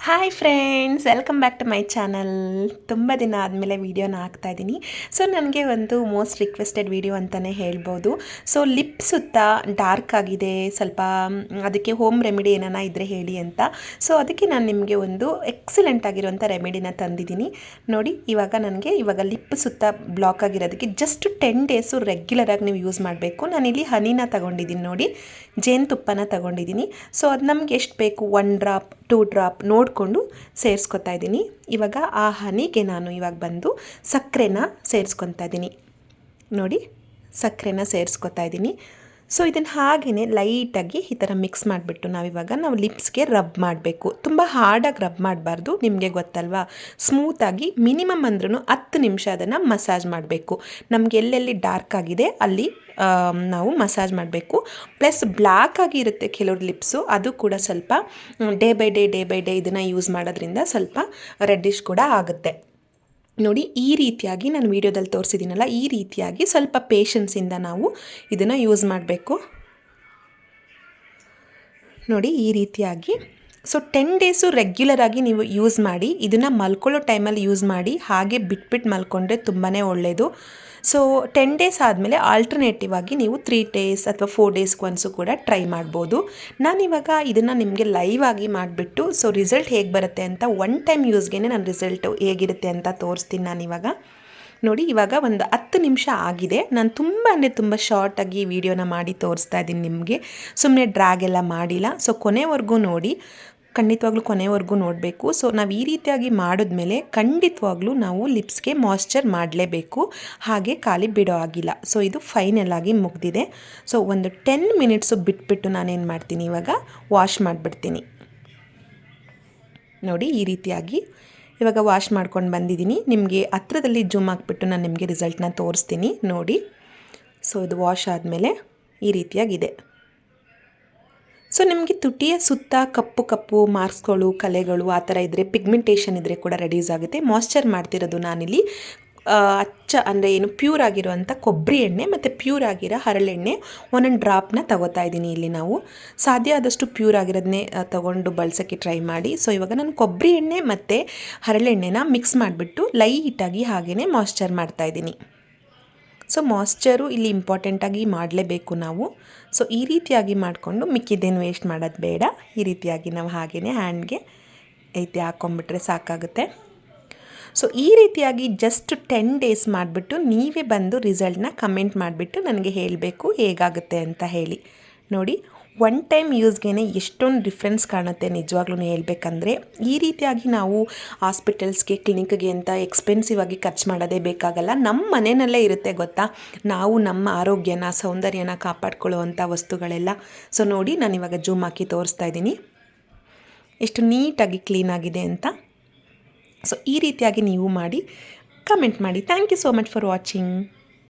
Hi friends, welcome back to my channel. ತುಂಬ ದಿನ ಆದಮೇಲೆ ವೀಡಿಯೋನ ಹಾಕ್ತಾಯಿದ್ದೀನಿ. ಸೊ ನನಗೆ ಒಂದು ಮೋಸ್ಟ್ ರಿಕ್ವೆಸ್ಟೆಡ್ ವೀಡಿಯೋ ಅಂತಲೇ ಹೇಳ್ಬೋದು. ಸೊ ಲಿಪ್ ಸುತ್ತ ಡಾರ್ಕ್ ಆಗಿದೆ, ಸ್ವಲ್ಪ ಅದಕ್ಕೆ ಹೋಮ್ ರೆಮಿಡಿ ಏನಾನ ಇದ್ದರೆ ಹೇಳಿ ಅಂತ. ಸೊ ಅದಕ್ಕೆ ನಾನು ನಿಮಗೆ ಒಂದು ಎಕ್ಸಲೆಂಟ್ ಆಗಿರುವಂಥ ರೆಮಿಡಿನ ತಂದಿದ್ದೀನಿ. ನೋಡಿ, ಇವಾಗ ಲಿಪ್ ಸುತ್ತ ಬ್ಲಾಕ್ ಆಗಿರೋದಕ್ಕೆ ಜಸ್ಟ್ 10 ಡೇಸು ರೆಗ್ಯುಲರಾಗಿ ನೀವು ಯೂಸ್ ಮಾಡಬೇಕು. ನಾನಿಲ್ಲಿ ಹನಿನ ತಗೊಂಡಿದ್ದೀನಿ, ನೋಡಿ ಜೇನುತುಪ್ಪನ ತಗೊಂಡಿದ್ದೀನಿ. ಸೊ ಅದು ನಮ್ಗೆ ಎಷ್ಟು ಬೇಕು, 1 ಡ್ರಾಪ್ 2 ಡ್ರಾಪ್ ನೋಡಿಕೊಂಡು ಸೇರಿಸ್ಕೊತಾ ಇದ್ದೀನಿ. ಇವಾಗ ಆ ಹನಿಗೆ ನಾನು ಇವಾಗ ಬಂದು ಸಕ್ಕರೆನ ಸೇರಿಸ್ಕೊತಾ ಇದ್ದೀನಿ. ನೋಡಿ, ಸಕ್ಕರೆನ ಸೇರಿಸ್ಕೊತಾ ಇದ್ದೀನಿ. ಸೊ ಇದನ್ನು ಹಾಗೆಯೇ ಲೈಟಾಗಿ ಈ ಥರ ಮಿಕ್ಸ್ ಮಾಡಿಬಿಟ್ಟು ನಾವು ಲಿಪ್ಸ್ಗೆ ರಬ್ ಮಾಡಬೇಕು. ತುಂಬ ಹಾರ್ಡಾಗಿ ರಬ್ ಮಾಡಬಾರ್ದು, ನಿಮಗೆ ಗೊತ್ತಲ್ವಾ. ಸ್ಮೂತಾಗಿ ಮಿನಿಮಮ್ ಅಂದ್ರೂ 10 ನಿಮಿಷ ಅದನ್ನು ಮಸಾಜ್ ಮಾಡಬೇಕು. ನಮಗೆ ಎಲ್ಲೆಲ್ಲಿ ಡಾರ್ಕ್ ಆಗಿದೆ ಅಲ್ಲಿ ನಾವು ಮಸಾಜ್ ಮಾಡಬೇಕು. ಪ್ಲಸ್ ಬ್ಲ್ಯಾಕ್ ಆಗಿ ಇರುತ್ತೆ ಕೆಲವ್ರ ಲಿಪ್ಸು, ಅದು ಕೂಡ ಸ್ವಲ್ಪ ಡೇ ಬೈ ಡೇ ಇದನ್ನು ಯೂಸ್ ಮಾಡೋದ್ರಿಂದ ಸ್ವಲ್ಪ ರೆಡ್ಡಿಶ್ ಕೂಡ ಆಗುತ್ತೆ. ನೋಡಿ, ಈ ರೀತಿಯಾಗಿ ನಾನು ವೀಡಿಯೋದಲ್ಲಿ ತೋರಿಸಿದ್ದೀನಲ್ಲ, ಈ ರೀತಿಯಾಗಿ ಸ್ವಲ್ಪ ಪೇಷನ್ಸಿಂದ ನಾವು ಇದನ್ನು ಯೂಸ್ ಮಾಡಬೇಕು. ನೋಡಿ, ಈ ರೀತಿಯಾಗಿ. ಸೊ 10 ಡೇಸು ರೆಗ್ಯುಲರಾಗಿ ನೀವು ಯೂಸ್ ಮಾಡಿ. ಇದನ್ನು ಮಲ್ಕೊಳ್ಳೋ ಟೈಮಲ್ಲಿ ಯೂಸ್ ಮಾಡಿ, ಹಾಗೆ ಬಿಟ್ಬಿಟ್ಟು ಮಲ್ಕೊಂಡ್ರೆ ತುಂಬಾ ಒಳ್ಳೆಯದು. ಸೊ 10 ಡೇಸ್ ಆದಮೇಲೆ ಆಲ್ಟರ್ನೇಟಿವ್ ಆಗಿ ನೀವು 3 ಡೇಸ್ ಅಥವಾ 4 ಡೇಸ್ಗೆ ಒನ್ಸು ಕೂಡ ಟ್ರೈ ಮಾಡ್ಬೋದು. ನಾನಿವಾಗ ಇದನ್ನು ನಿಮಗೆ ಲೈವ್ ಆಗಿ ಮಾಡಿಬಿಟ್ಟು ಸೊ ರಿಸಲ್ಟ್ ಹೇಗೆ ಬರುತ್ತೆ ಅಂತ 1 ಟೈಮ್ ಯೂಸ್ಗೆ ನಾನು ರಿಸಲ್ಟು ಹೇಗಿರುತ್ತೆ ಅಂತ ತೋರಿಸ್ತೀನಿ ನಾನಿವಾಗ. ನೋಡಿ, ಇವಾಗ ಒಂದು 10 ನಿಮಿಷ ಆಗಿದೆ. ನಾನು ತುಂಬ ಶಾರ್ಟಾಗಿ ವಿಡಿಯೋನ ಮಾಡಿ ತೋರಿಸ್ತಾ ಇದ್ದೀನಿ ನಿಮಗೆ, ಸುಮ್ಮನೆ ಡ್ರ್ಯಾಗ್ ಎಲ್ಲ ಮಾಡಿಲ್ಲ. ಸೊ ಕೊನೆವರೆಗೂ ನೋಡಿ, ಖಂಡಿತವಾಗ್ಲೂ ಕೊನೆವರೆಗೂ ನೋಡಬೇಕು. ಸೊ ನಾವು ಈ ರೀತಿಯಾಗಿ ಮಾಡಿದ್ಮೇಲೆ ಖಂಡಿತವಾಗ್ಲೂ ನಾವು ಲಿಪ್ಸ್ಗೆ ಮಾಯ್ಶ್ಚರ್ ಮಾಡಲೇಬೇಕು, ಹಾಗೆ ಖಾಲಿ ಬಿಡೋ ಆಗಿಲ್ಲ. ಸೊ ಇದು ಫೈನಲ್ ಆಗಿ ಮುಗಿದಿದೆ. ಸೊ ಒಂದು 10 ಮಿನಿಟ್ಸು ಬಿಟ್ಬಿಟ್ಟು ನಾನೇನು ಮಾಡ್ತೀನಿ, ಇವಾಗ ವಾಶ್ ಮಾಡಿಬಿಡ್ತೀನಿ. ನೋಡಿ, ಈ ರೀತಿಯಾಗಿ ಇವಾಗ ವಾಶ್ ಮಾಡ್ಕೊಂಡು ಬಂದಿದ್ದೀನಿ. ನಿಮಗೆ ಹತ್ರದಲ್ಲಿ ಜೂಮ್ ಹಾಕ್ಬಿಟ್ಟು ನಾನು ನಿಮಗೆ ರಿಸಲ್ಟ್ನ ತೋರಿಸ್ತೀನಿ ನೋಡಿ. ಸೊ ಇದು ವಾಶ್ ಆದಮೇಲೆ ಈ ರೀತಿಯಾಗಿದೆ. ಸೊ ನಿಮಗೆ ತುಟಿಯ ಸುತ್ತ ಕಪ್ಪು ಮಾರ್ಕ್ಸ್ಗಳು, ಕಲೆಗಳು ಆ ಥರ ಇದ್ದರೆ, ಪಿಗ್ಮೆಂಟೇಷನ್ ಇದ್ದರೆ ಕೂಡ ರೆಡ್ಯೂಸ್ ಆಗುತ್ತೆ. ಮಾಯ್ಶ್ಚರ್ ಮಾಡ್ತಿರೋದು ನಾನಿಲ್ಲಿ ಅಂದರೆ ಏನು ಪ್ಯೂರ್ ಆಗಿರುವಂಥ ಕೊಬ್ಬರಿ ಎಣ್ಣೆ ಮತ್ತು ಪ್ಯೂರ್ ಆಗಿರೋ ಹರಳೆಣ್ಣೆ 1 ಡ್ರಾಪ್ನ ತಗೋತಾ ಇದ್ದೀನಿ. ಇಲ್ಲಿ ನಾವು ಸಾಧ್ಯ ಆದಷ್ಟು ಪ್ಯೂರ್ ಆಗಿರೋದನ್ನೇ ತೊಗೊಂಡು ಬಳಸೋಕ್ಕೆ ಟ್ರೈ ಮಾಡಿ. ಸೊ ಇವಾಗ ನಾನು ಕೊಬ್ಬರಿ ಎಣ್ಣೆ ಮತ್ತು ಹರಳೆಣ್ಣೆನ ಮಿಕ್ಸ್ ಮಾಡಿಬಿಟ್ಟು ಲೈಟಾಗಿ ಹಾಗೆಯೇ ಮಾಯ್ಶ್ಚರ್ ಮಾಡ್ತಾಯಿದ್ದೀನಿ. ಸೊ ಮಾಯ್ಶ್ಚರು ಇಲ್ಲಿ ಇಂಪಾರ್ಟೆಂಟಾಗಿ ಮಾಡಲೇಬೇಕು ನಾವು. ಸೊ ಈ ರೀತಿಯಾಗಿ ಮಾಡಿಕೊಂಡು ಮಿಕ್ಕಿದ್ದೇನು ವೇಸ್ಟ್ ಮಾಡೋದು ಬೇಡ. ಈ ರೀತಿಯಾಗಿ ನಾವು ಹಾಗೆಯೇ ಹ್ಯಾಂಡ್ಗೆ ಐತೆ ಹಾಕ್ಕೊಂಬಿಟ್ರೆ ಸಾಕಾಗುತ್ತೆ. ಸೊ ಈ ರೀತಿಯಾಗಿ ಜಸ್ಟ್ 10 ಡೇಸ್ ಮಾಡಿಬಿಟ್ಟು ನೀವೇ ಬಂದು ರಿಸಲ್ಟ್ನ ಕಮೆಂಟ್ ಮಾಡಿಬಿಟ್ಟು ನನಗೆ ಹೇಳಬೇಕು ಹೇಗಾಗುತ್ತೆ ಅಂತ ಹೇಳಿ. ನೋಡಿ, 1 ಟೈಮ್ ಯೂಸ್ಗೆ ಎಷ್ಟೊಂದು ಡಿಫ್ರೆನ್ಸ್ ಕಾಣುತ್ತೆ ನಿಜವಾಗ್ಲೂ ಹೇಳ್ಬೇಕಂದ್ರೆ. ಈ ರೀತಿಯಾಗಿ ನಾವು ಹಾಸ್ಪಿಟಲ್ಸ್ಗೆ, ಕ್ಲಿನಿಕ್ಗೆ ಅಂತ ಎಕ್ಸ್ಪೆನ್ಸಿವ್ ಆಗಿ ಖರ್ಚು ಮಾಡೋದೇ ಬೇಕಾಗಲ್ಲ. ನಮ್ಮ ಮನೆಯಲ್ಲೇ ಇರುತ್ತೆ ಗೊತ್ತಾ, ನಾವು ನಮ್ಮ ಆರೋಗ್ಯನ, ಸೌಂದರ್ಯನ ಕಾಪಾಡ್ಕೊಳ್ಳೋ ಅಂಥ ವಸ್ತುಗಳೆಲ್ಲ. ಸೊ ನೋಡಿ, ನಾನಿವಾಗ ಜೂಮ್ ಹಾಕಿ ತೋರಿಸ್ತಾ ಇದ್ದೀನಿ ಎಷ್ಟು ನೀಟಾಗಿ ಕ್ಲೀನಾಗಿದೆ ಅಂತ. ಸೊ ಈ ರೀತಿಯಾಗಿ ನೀವು ಮಾಡಿ ಕಮೆಂಟ್ ಮಾಡಿ. Thank you so much for watching.